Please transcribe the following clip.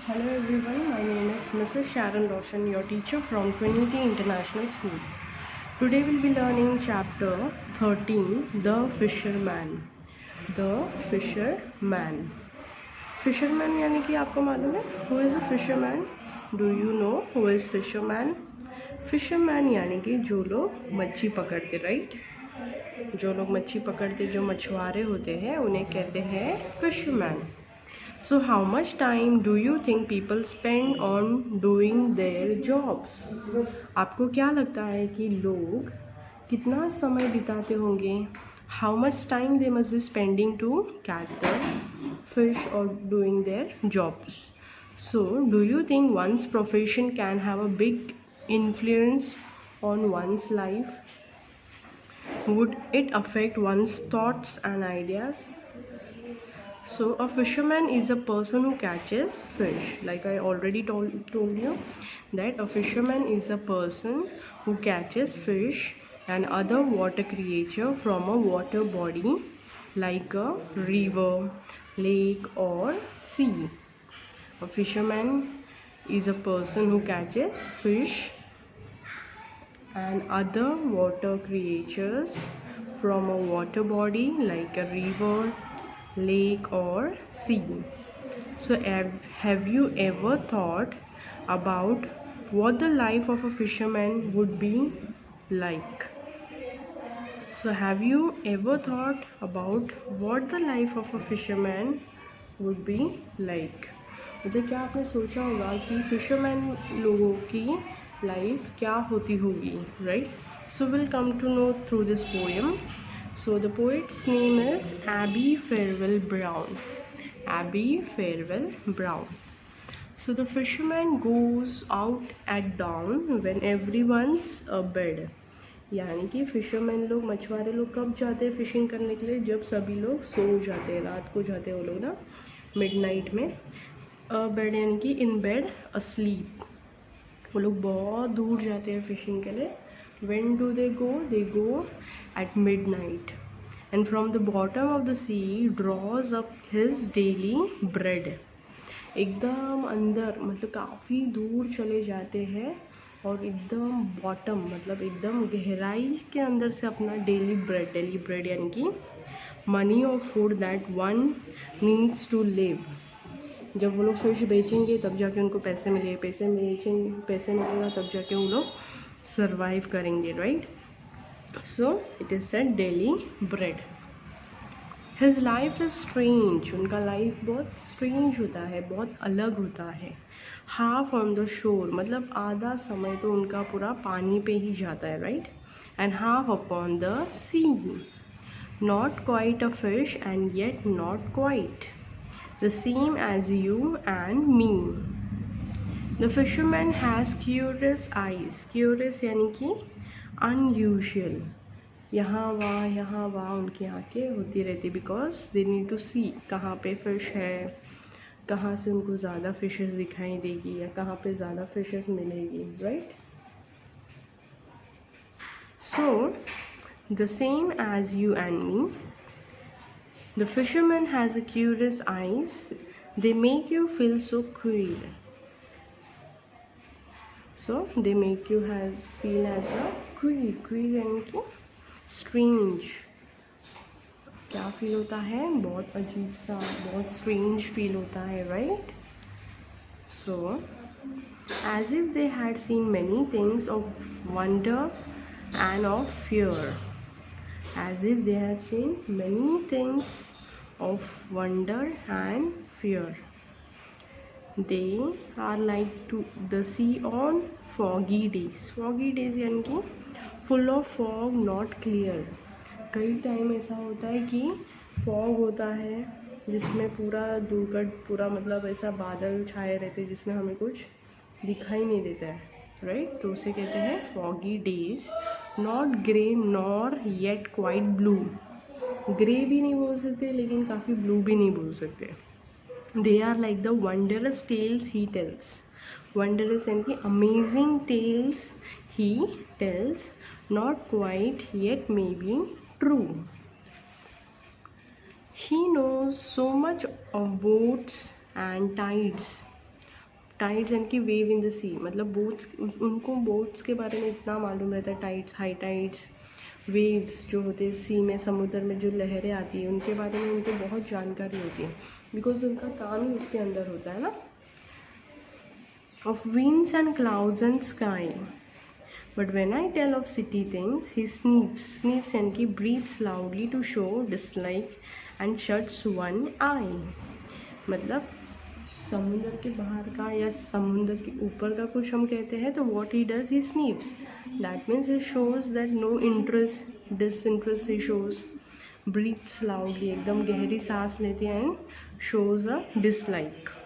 Hello everyone, my name is Mrs. Sharon Roshan, your teacher from Trinity International School. Today we'll be learning chapter 13, The Fisherman. The Fisherman. Fisherman यानी कि आपको मालूम है Who is a fisherman? Do you know who is fisherman? Fisherman यानी कि जो लोग मच्छी पकड़ते, राइट? जो लोग मच्छी पकड़ते, जो मछुआरे होते हैं उन्हें कहते हैं fisherman. So how much time do you think people spend on doing their jobs? आपको क्या लगता है कि लोग कितना समय बिताते होंगे? How much time they must be spending to catch the fish or doing their jobs? So do you think one's profession can have a big influence on one's life? Would it affect one's thoughts and ideas? So a fisherman is a person who catches fish. Like I already told you that a fisherman is a person who catches fish and other water creature from a water body like a river, lake or sea. A fisherman is a person who catches fish and other water creatures from a water body like a river, lake or sea. So have you ever thought about what the life of a fisherman would be like? So have you ever thought about what the life of a fisherman would be like? मतलब क्या आपने सोचा होगा कि fisherman लोगों की life क्या होती होगी, right? So will come to know through this poem. So the poet's name is Abby Farewell Brown. Abby Farewell Brown. So the fisherman goes out at dawn when everyone's abed. यानी कि fisherman लोग, मछुआरे लोग कब जाते हैं fishing करने के लिए? जब सभी लोग सो जाते हैं, रात को जाते हैं वो लोग ना, मिडनाइट में. बेड यानी कि इन बेड, अस्लीप. वो लोग बहुत दूर जाते हैं फिशिंग के लिए. When do they go? They go at midnight. And from the bottom of the sea draws up his daily bread. एकदम अंदर, मतलब काफ़ी दूर चले जाते हैं और एकदम बॉटम, मतलब एकदम गहराई के अंदर से अपना डेली ब्रेड यानी कि मनी और food that one needs to live. जब वो लोग फिश बेचेंगे तब जाके उनको पैसे मिलेंगे, पैसे मिलेगा तब जाके वो लोग सर्वाइव करेंगे, right? So it is said daily bread. His life is strange. उनका लाइफ बहुत स्ट्रेंज होता है, बहुत अलग होता है. हाफ ऑन द शोर, मतलब आधा समय तो उनका पूरा पानी पे ही जाता है, right? And half upon the sea. Not quite a fish and yet not quite the same as you and me. The fisherman has curious eyes. Curious यानी कि unusual. यहाँ वहाँ उनकी आँखें होती रहती, बिकॉज दे नीड टू सी कहाँ पे फिश है, कहाँ से उनको ज़्यादा फिशेस दिखाई देगी या कहाँ पे ज़्यादा फिशेस मिलेगी, right? So the same as you and me. The fisherman has a curious eyes. They make you feel so queer. So they make you feel as a queer. Queer यानी कि strange. क्या feel होता है? बहुत अजीब सा, बहुत strange feel होता है, right? So as if they had seen many things of wonder and of fear. As if they had seen many things of wonder and fear. They are like to the sea on foggy days. Foggy days यानी कि full of fog, not clear. कई time ऐसा होता है कि fog होता है जिसमें पूरा मतलब ऐसा बादल छाए रहते हैं जिसमें हमें कुछ दिखाई नहीं देता है, राइट? तो उसे कहते हैं foggy days. Not grey nor yet quite blue. Grey भी नहीं बोल सकते लेकिन काफ़ी ब्लू भी नहीं बोल सकते. They are like the wondrous tales he tells. Wondrous यानी कि amazing tales he tells, not quite yet may be true. He knows so much of boats and tides. Tides यानी कि वेव इन द सी, मतलब boats, उनको boats के बारे में इतना मालूम रहता है, टाइड्स, हाई टाइड्स, वेव्स जो होते हैं सी में, समुद्र में जो लहरें आती है उनके बारे में उनको बहुत जानकारी होती है, बिकॉज उनका काम ही उसके अंदर होता है ना. Of winds and clouds and sky. But when I tell of city things, he sneezes and he breathes loudly to show dislike and shuts one eye. मतलब समुद्र के बाहर का या समुद्र के ऊपर का कुछ हम कहते हैं तो what he does, he sneezes. That means he shows that no interest, disinterest he shows. Breathes loudly, एकदम गहरी सांस लेते हैं and shows a dislike.